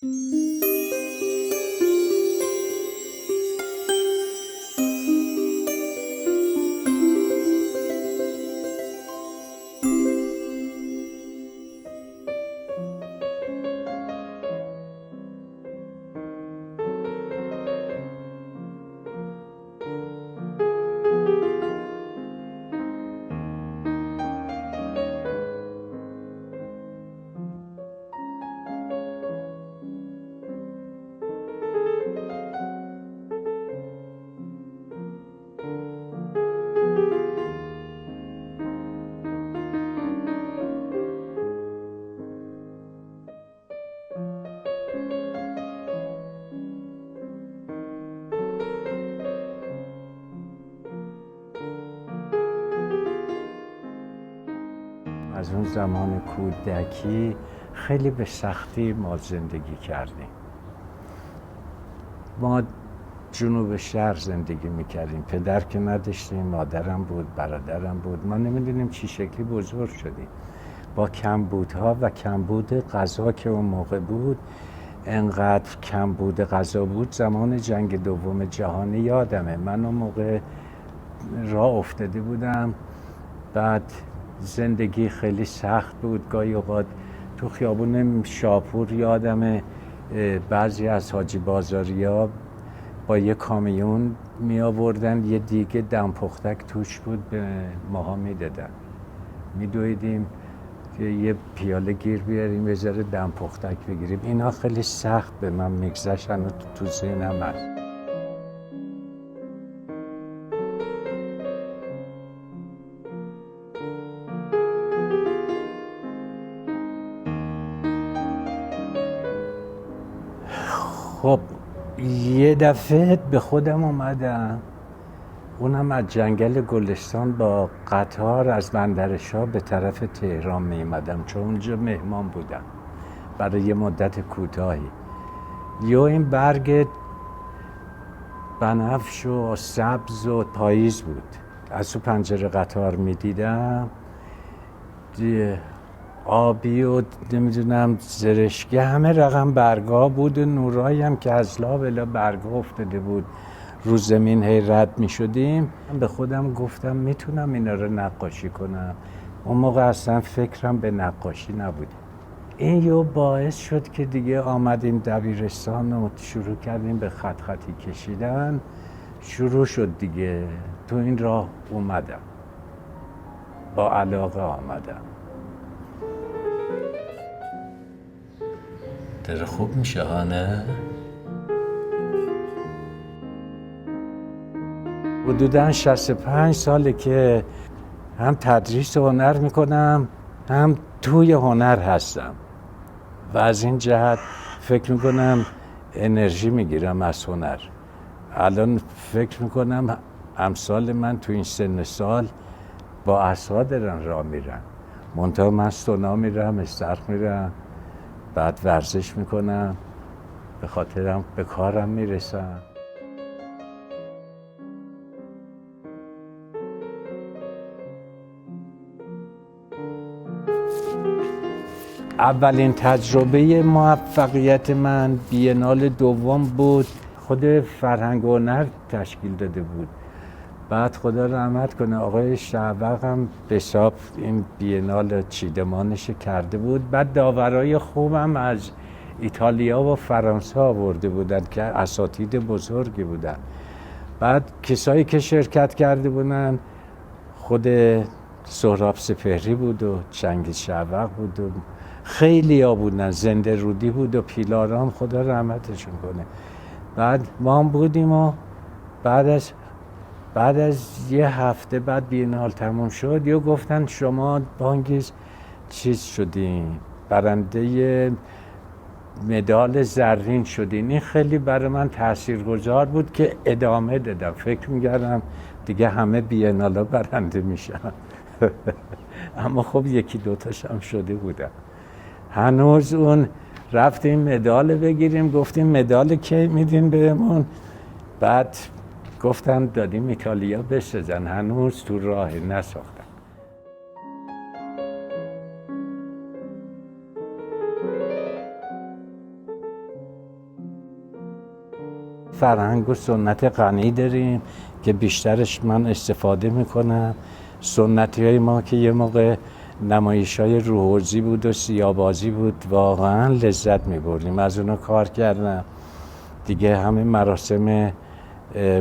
از اون زمان کودکی خیلی به سختی ما زندگی کردیم. ما جنوب شهر زندگی میکردیم. پدر که نداشتیم، مادرم بود، برادرم بود. ما نمیدونیم چی شکلی بزرگ شدیم. با کمبودها و کمبود غذا که اون موقع بود، انقدر کمبود غذا بود. زمان جنگ دوم جهانی یادمه، من اون موقع راه افتاده بودم. بعد زندگی خیلی سخت بود. گاهی اوقات تو خیابون شاپور یادمه بعضی از حاجی بازاریا با یه کامیون می آوردن، یه دیگه دمپختک توش بود، به ماها می دادن. می دویدیم که یه پیاله گیر بیاریم، یه ذره دمپختک بگیریم. اینا خیلی سخت به من میگذشتن و تو ذهنم هست. خب یه دفعه به خودم اومدم، اونم از جنگل گلستان با قطار از بندرشاه به طرف تهران می اومدم، چون اونجا مهمان بودم برای یه مدت کوتاهی. یا این برگ بنفش و سبز و پاییز بود، از تو پنجره قطار می دیدم، آبی و نمیدونم زرشکی، همه رقم برگا بود و نورایی هم که از لابلا برگا افتاده بود رو زمین هی رد می شدیم. به خودم گفتم میتونم اینا رو نقاشی کنم. اون موقع اصلا فکرم به نقاشی نبود. این یه باعث شد که دیگه آمدیم دبیرستان و شروع کردیم به خط خطی کشیدن. شروع شد دیگه، تو این راه اومدم، با علاقه آمدم. داره خوب میشه ها، نه؟ حدوداً 65 ساله که هم تدریس هنر میکنم، هم توی هنر هستم و از این جهت فکر میکنم انرژی میگیرم از هنر. الان فکر میکنم امثال من تو این سن سال با عصا دارن راه میرن، منتها من سونا میرم، استرخ میرم، بعد ورزش میکنم، به خاطرم به کارم میرسم. اولین تجربه موفقیت من بینال دوم بود. خود فرهنگ و هنر تشکیل داده بود. بعد خدا رحمت کنه آقای شعبق هم به حساب این بینال چیدمانش کرده بود. بعد داورای خوبم از ایتالیا و فرانسه آورده بودن که اساتید بزرگی بودن. بعد کسایی که شرکت کرده بودن خود سهراب سپهری بود و چنگیز شعبق بود و خیلی ها بودن، زنده رودی بود و پیلارام، خدا رحمتشون کنه. بعد ما هم بودیم و بعد از یه هفته بعد بینال تموم شد، یا گفتن شما بانگیز چیز شدین، برنده مدال زرین شدین. این خیلی برای من تاثیرگذار بود که ادامه دادم. فکر می‌کردم دیگه همه بینالا برنده میشن اما خب یکی دوتاش هم شده بودم. هنوز اون رفتیم مدال بگیریم، گفتیم مدال کی میدین بهمون؟ بعد گفتن دادیم ایتالیا بسازن، هنوز تو راه نساختن. فرهنگ و سنت غنی داریم که بیشترش من استفاده میکنم. سنتی های ما که یه موقع نمایش های روحوزی بود و سیاه‌بازی بود، واقعا لذت میبردیم از اونا کار کردم. دیگه همین مراسم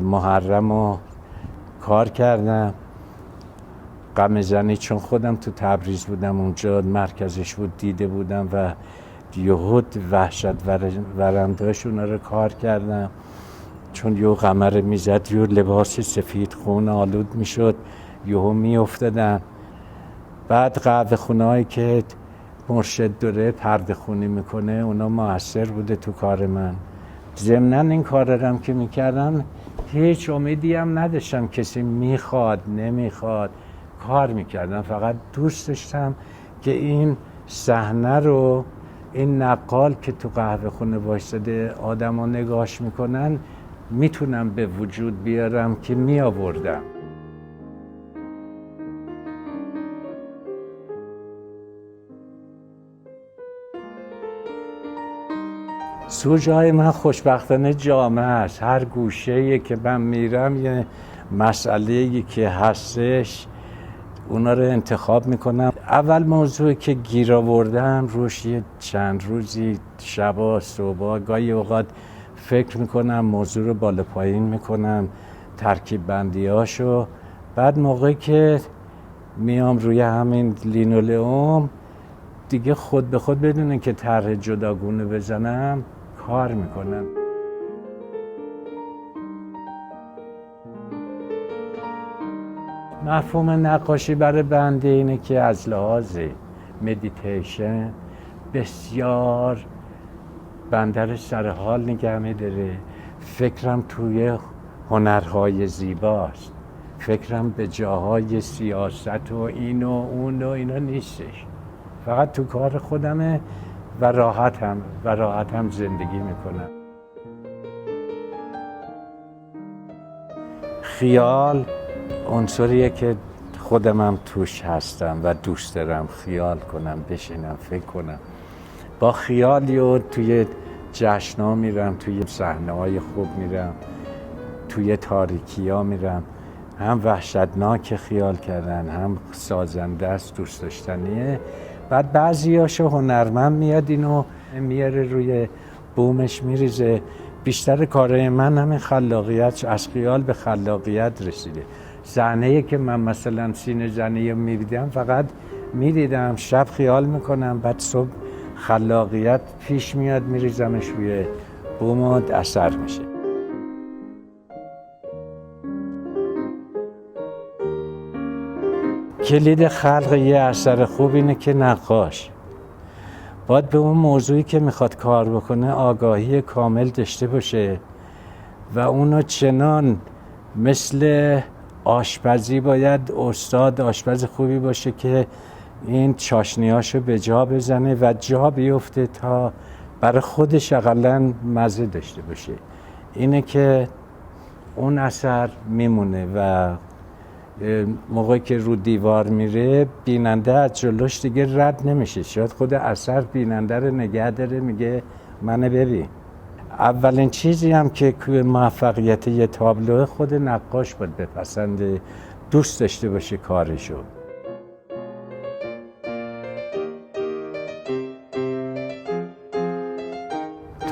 محرم رو کار کردم. غم زنی چون خودم تو تبریز بودم، اونجا مرکزش بود، دیده بودم و یهود وحشت ورندهاش اونا رو کار کردم. چون یهو قمر میزد، یهو لباس سفید خون آلود میشد، یهو میافتادن. بعد قهوه خونه‌هایی که مرشد داره پرده خونی میکنه، اونا موثر بوده تو کار من. ضمناً این کار رو که میکردم هیچ امیدی هم نداشتم کسی میخواد نمیخواد، کار میکردم. فقط دوست داشتم که این صحنه رو، این نقال که تو قهوه خونه وایساده آدم ها نگاش میکنن، میتونم به وجود بیارم که میآوردم. سوژه های من خوشبختانه جامعه است. هر گوشه‌ای که من میرم یه مسئله‌ای که هستش، اونا رو انتخاب میکنم. اول موضوعی که گیر آوردم روش یه چند روزی شبا صبح گاهی اوقات فکر میکنم، موضوع رو بالا پایین میکنم، ترکیب بندی هاشو. بعد موقعی که میام روی همین لینولئوم دیگه خود به خود بدون که طرح جداگونه بزنم کار میکنم. مفهوم نقاشی برای بنده اینه که از لحاظ مدیتیشن بسیار بنده رو سر حال نگه می‌داره. فکرم توی هنرهای زیباست، فکرم به جاهای سیاست و این و اون و اینا نیستش، فقط تو کار خودمه و راحتم زندگی میکنم. خیال عنصریه که خودمم توش هستم و دوست دارم خیال کنم، بشینم فکر کنم. با خیالی توی جشن‌ها میرم، توی صحنه‌های خوب میرم، توی تاریکی‌ها میرم. هم وحشتناک خیال کردن، هم سازنده است، دوست داشتنیه. بعد بعضیاشو هنرمند میاد اینو میاره روی بومش میریزه. بیشتر کارهای من همین خلاقیت، از خیال به خلاقیت رسیده. صحنه‌ای که من مثلا سینه زنی می‌دیدم، فقط می‌دیدم، شب خیال میکنم، بعد صبح خلاقیت پیش میاد میریزمش روی بوم و اثر میشه. کلید خلق یه اثر خوب اینه که نقاش باید به اون موضوعی که میخواد کار بکنه آگاهی کامل داشته باشه و اونو چنان مثل آشپزی باید استاد آشپز خوبی باشه که این چاشنیاشو به جا بزنه و جا بیفته تا برای خودش اقلن مزه داشته باشه. اینه که اون اثر میمونه و موقعی که رو دیوار میره بیننده از جلوش دیگه رد نمیشه. شاید خود اثر بیننده رو نگه داره، میگه منو ببین. اولین چیزی هم که موفقیت یه تابلو خود نقاش باید بپسنده، دوست داشته باشه کارشو.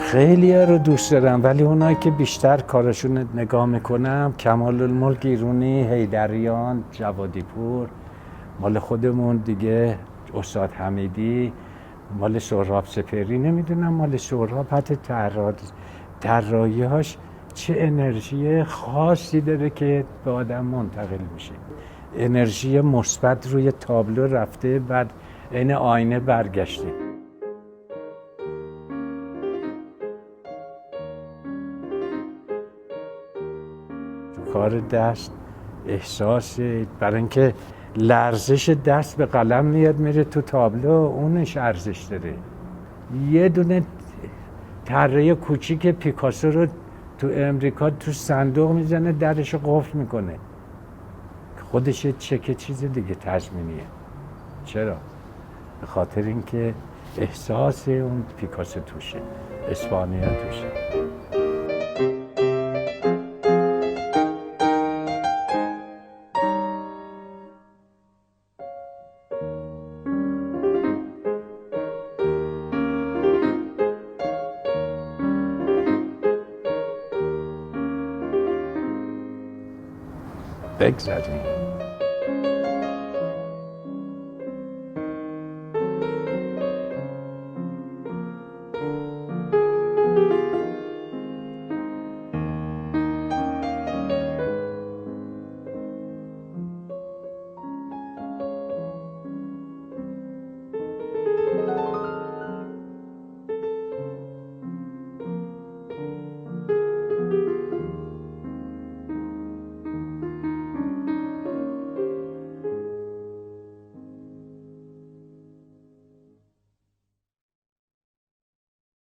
خیلی ها رو دوست دارم، ولی اونایی که بیشتر کارشون نگاه میکنم، کمال الملک ایرونی، حیدریان، جوادی پور، مال خودمون دیگه استاد حمیدی، مال سهراب سپهری، نمیدونم مال سهراب حتی طراحی‌هاش چه انرژی خاصی داره که به آدم منتقل میشه. انرژی مثبت روی تابلو رفته، بعد عین آینه برگشته. کار دست احساس، برای اینکه لرزش دست به قلم میاد میره تو تابلو، اونش ارزش داره. یه دونه طره کوچیک پیکاسو رو تو امریکا تو صندوق میزنه، درش رو قفل میکنه، خودش چکه چیز دیگه تضمینیه. چرا؟ به خاطر اینکه احساس اون پیکاسو توشه، اسپانیا توشه. بگذاریم.